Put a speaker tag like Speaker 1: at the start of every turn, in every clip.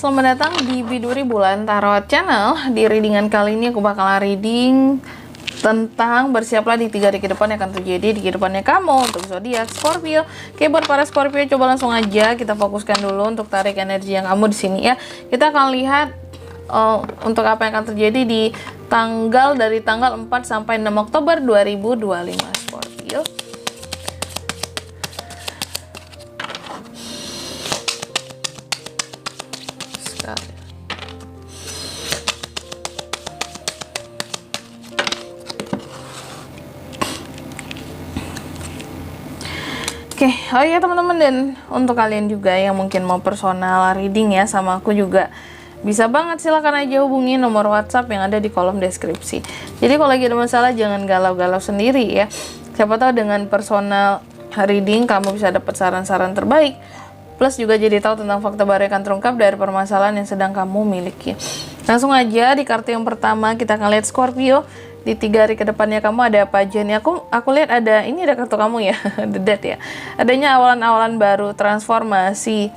Speaker 1: Selamat datang di Biduri Bulan Tarot Channel. Di readingan kali ini aku bakal reading tentang bersiaplah di 3 hari ke depan yang akan terjadi di kehidupannya kamu untuk zodiak Scorpio. Oke, buat para Scorpio coba langsung aja kita fokuskan dulu untuk tarik energi yang kamu di sini ya. Kita akan lihat untuk apa yang akan terjadi di dari tanggal 4 sampai 6 Oktober 2025 Scorpio. Oke, oh iya teman-teman, dan untuk kalian juga yang mungkin mau personal reading ya sama aku juga bisa banget, silahkan aja hubungi nomor WhatsApp yang ada di kolom deskripsi. Jadi kalau lagi ada masalah jangan galau-galau sendiri ya. Siapa tahu dengan personal reading kamu bisa dapat saran-saran terbaik. Plus juga jadi tahu tentang fakta baru yang akan terungkap dari permasalahan yang sedang kamu miliki. Langsung aja di kartu yang pertama kita akan lihat Scorpio. Di 3 hari ke depannya kamu ada apa aja nih? Aku lihat ada, ini ada kartu kamu ya, The Death ya. Adanya awalan-awalan baru, transformasi,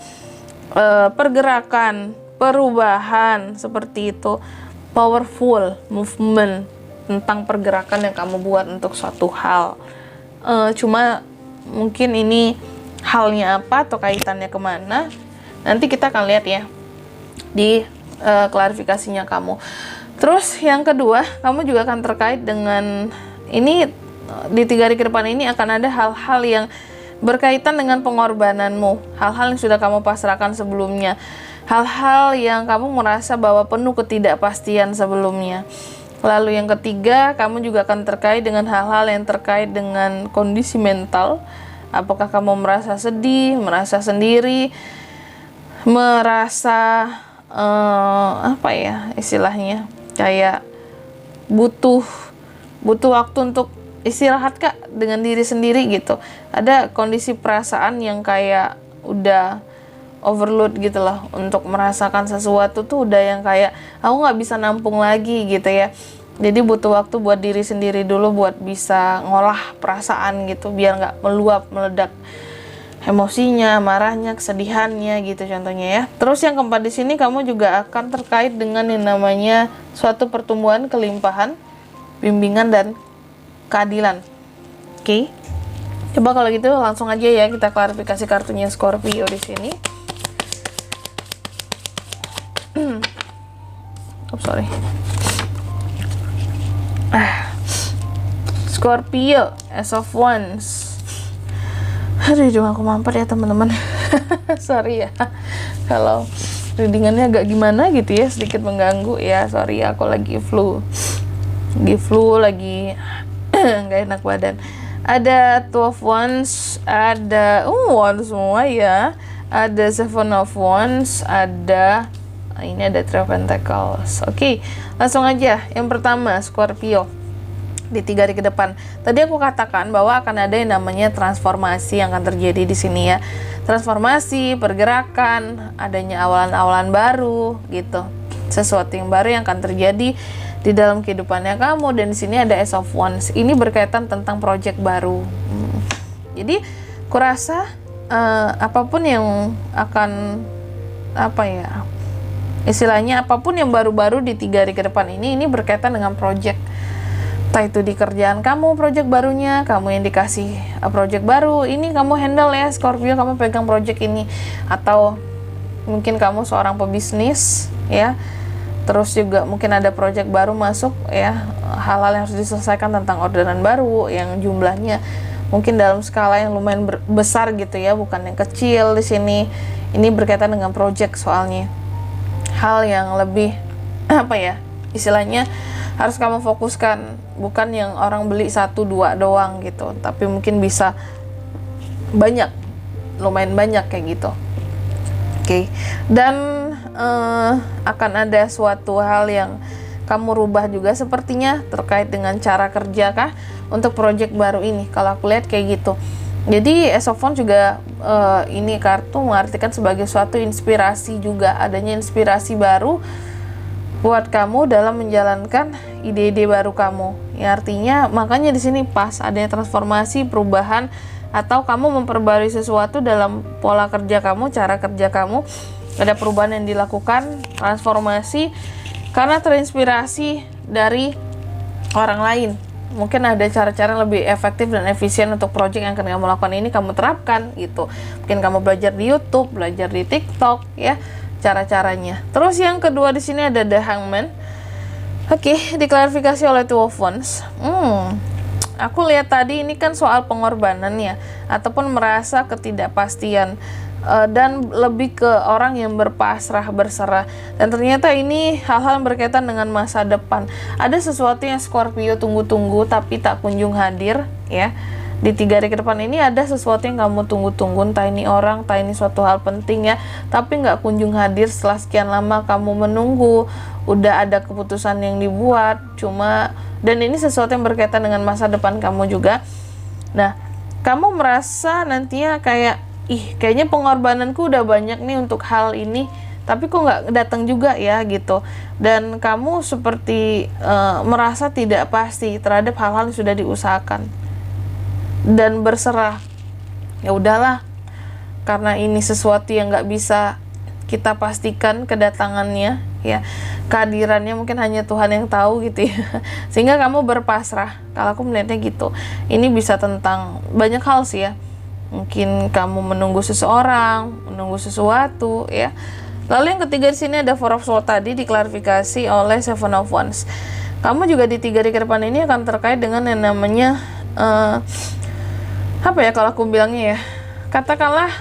Speaker 1: pergerakan, perubahan seperti itu, powerful movement tentang pergerakan yang kamu buat untuk suatu hal. Cuma mungkin ini halnya apa atau kaitannya kemana? Nanti kita akan lihat ya di klarifikasinya kamu. Terus yang kedua, kamu juga akan terkait dengan ini di 3 hari ke depan ini akan ada hal-hal yang berkaitan dengan pengorbananmu, hal-hal yang sudah kamu pasrahkan sebelumnya, hal-hal yang kamu merasa bahwa penuh ketidakpastian sebelumnya. Lalu yang ketiga, kamu juga akan terkait dengan hal-hal yang terkait dengan kondisi mental. Apakah kamu merasa sedih, merasa sendiri, merasa apa ya istilahnya, kayak butuh waktu untuk istirahat kak dengan diri sendiri gitu. Ada kondisi perasaan yang kayak udah overload gitu loh, untuk merasakan sesuatu tuh udah yang kayak aku nggak bisa nampung lagi gitu ya. Jadi butuh waktu buat diri sendiri dulu buat bisa ngolah perasaan gitu, biar nggak meluap, meledak emosinya, marahnya, kesedihannya gitu contohnya ya. Terus yang keempat di sini kamu juga akan terkait dengan yang namanya suatu pertumbuhan, kelimpahan, bimbingan dan keadilan. Oke. Coba kalau gitu langsung aja ya kita klarifikasi kartunya Scorpio di sini. Sorry. Scorpio, Ace of Wands. Aduh, hidung aku mampet ya teman-teman. Sorry ya kalau readingannya agak gimana gitu ya, sedikit mengganggu ya. Sorry, aku lagi flu lagi nggak enak badan. Ada 12 Wands, ada Wands semua ya. Ada 7 of Wands, ada ini ada 3 Pentacles. Oke, langsung aja. Yang pertama Scorpio di 3 hari ke depan. Tadi aku katakan bahwa akan ada yang namanya transformasi yang akan terjadi di sini ya. Transformasi, pergerakan, adanya awalan-awalan baru gitu. Sesuatu yang baru yang akan terjadi di dalam kehidupannya kamu, dan di sini ada Ace of Wands. Ini berkaitan tentang project baru. Jadi, kurasa apapun yang akan istilahnya apapun yang baru-baru di 3 hari ke depan ini berkaitan dengan project. Entah itu di kerjaan kamu, project barunya, kamu yang dikasih project baru, ini kamu handle ya Scorpio, kamu pegang project ini. Atau mungkin kamu seorang pebisnis ya, terus juga mungkin ada project baru masuk ya, hal-hal yang harus diselesaikan tentang orderan baru yang jumlahnya mungkin dalam skala yang lumayan besar gitu ya, bukan yang kecil di sini. Ini berkaitan dengan project soalnya. Hal yang lebih istilahnya harus kamu fokuskan, bukan yang orang beli 1-2 doang gitu, tapi mungkin bisa banyak, lumayan banyak kayak gitu. Oke. Dan akan ada suatu hal yang kamu rubah juga sepertinya terkait dengan cara kerja kah untuk project baru ini, kalau aku lihat kayak gitu. Jadi Ace of Wands juga ini kartu mengartikan sebagai suatu inspirasi juga, adanya inspirasi baru buat kamu dalam menjalankan ide-ide baru kamu. Ya artinya makanya di sini pas adanya transformasi, perubahan, atau kamu memperbarui sesuatu dalam pola kerja kamu, cara kerja kamu, ada perubahan yang dilakukan, transformasi karena terinspirasi dari orang lain. Mungkin ada cara-cara lebih efektif dan efisien untuk project yang akan kamu lakukan ini kamu terapkan gitu. Mungkin kamu belajar di YouTube, belajar di TikTok ya, cara-caranya. Terus yang kedua di sini ada The Hangman. Oke, diklarifikasi oleh Two of Wands. Aku lihat tadi ini kan soal pengorbanan ya, ataupun merasa ketidakpastian. Dan lebih ke orang yang berpasrah, berserah, dan ternyata ini hal-hal yang berkaitan dengan masa depan. Ada sesuatu yang Scorpio tunggu-tunggu tapi tak kunjung hadir ya. Di 3 hari ke depan ini ada sesuatu yang kamu tunggu-tunggu, entah ini orang, entah ini suatu hal penting ya, tapi nggak kunjung hadir. Setelah sekian lama kamu menunggu, udah ada keputusan yang dibuat, dan ini sesuatu yang berkaitan dengan masa depan kamu juga. Nah, kamu merasa nantinya kayak kayaknya pengorbananku udah banyak nih untuk hal ini, tapi kok nggak datang juga ya gitu. Dan kamu seperti merasa tidak pasti terhadap hal-hal yang sudah diusahakan dan berserah. Ya udahlah, karena ini sesuatu yang nggak bisa kita pastikan kedatangannya ya, kehadirannya mungkin hanya Tuhan yang tahu gitu ya. Sehingga kamu berpasrah. Kalau aku melihatnya gitu. Ini bisa tentang banyak hal sih ya. Mungkin kamu menunggu seseorang, menunggu sesuatu ya. Lalu yang ketiga di sini ada Four of Swords tadi diklarifikasi oleh Seven of Wands. Kamu juga di 3 hari ke depan ini akan terkait dengan yang namanya apa ya kalau aku bilangnya ya, katakanlah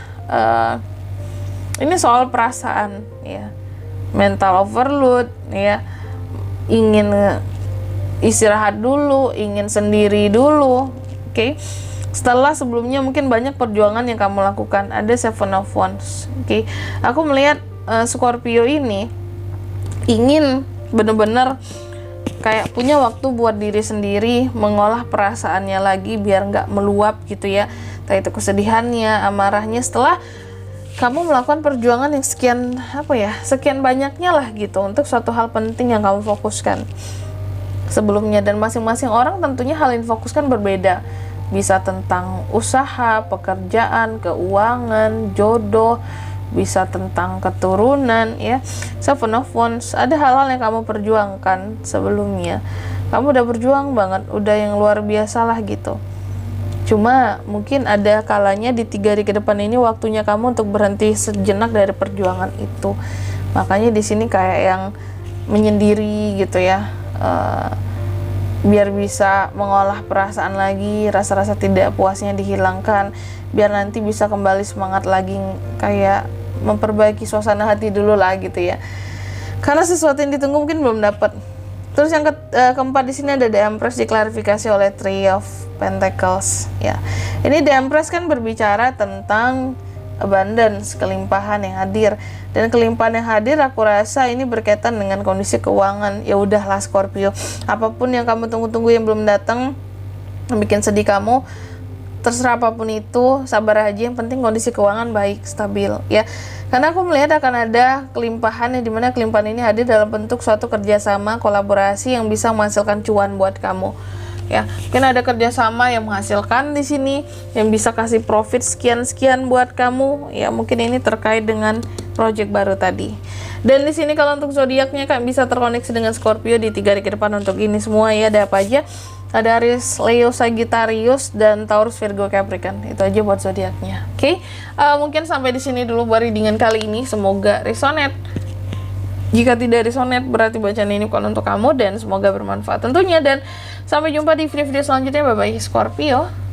Speaker 1: ini soal perasaan ya, mental overload ya, ingin istirahat dulu, ingin sendiri dulu, oke? Setelah sebelumnya mungkin banyak perjuangan yang kamu lakukan. Ada Seven of Wands. Oke. Aku melihat Scorpio ini ingin benar-benar kayak punya waktu buat diri sendiri, mengolah perasaannya lagi biar nggak meluap gitu ya. Entah itu kesedihannya, amarahnya, setelah kamu melakukan perjuangan yang sekian banyaknya lah gitu untuk suatu hal penting yang kamu fokuskan sebelumnya. Dan masing-masing orang tentunya hal yang fokuskan berbeda. Bisa tentang usaha, pekerjaan, keuangan, jodoh, bisa tentang keturunan ya. Seven of Wands, ada hal-hal yang kamu perjuangkan sebelumnya. Kamu udah berjuang banget, udah yang luar biasa lah gitu. Cuma mungkin ada kalanya di 3 hari ke depan ini waktunya kamu untuk berhenti sejenak dari perjuangan itu. Makanya di sini kayak yang menyendiri gitu ya. Biar bisa mengolah perasaan lagi, rasa-rasa tidak puasnya dihilangkan, biar nanti bisa kembali semangat lagi, kayak memperbaiki suasana hati dulu lah gitu ya. Karena sesuatu yang ditunggu mungkin belum dapat. Terus yang keempat di sini ada The Empress diklarifikasi oleh Three of Pentacles ya. Ini The Empress kan berbicara tentang abundance, kelimpahan yang hadir. Dan kelimpahan yang hadir aku rasa ini berkaitan dengan kondisi keuangan. Ya udahlah Scorpio, apapun yang kamu tunggu-tunggu yang belum datang, yang bikin sedih kamu, terserah apapun itu, sabar aja, yang penting kondisi keuangan baik, stabil ya. Karena aku melihat akan ada kelimpahan, yang dimana kelimpahan ini hadir dalam bentuk suatu kerjasama, kolaborasi yang bisa menghasilkan cuan buat kamu ya. Mungkin ada kerjasama yang menghasilkan di sini, yang bisa kasih profit sekian buat kamu ya. Mungkin ini terkait dengan project baru tadi. Dan di sini kalau untuk zodiaknya kan bisa terkoneksi dengan Scorpio di 3 hari ke depan. Untuk ini semua ya, ada apa aja? Ada Aries, Leo, Sagittarius, dan Taurus, Virgo, Capricorn. Itu aja buat zodiaknya. Oke, mungkin sampai di sini dulu buat readingan kali ini. Semoga resonate. Jika tidak resonate, berarti bacaan ini bukan untuk kamu, dan semoga bermanfaat tentunya. Dan sampai jumpa di video-video selanjutnya. Bye-bye Scorpio.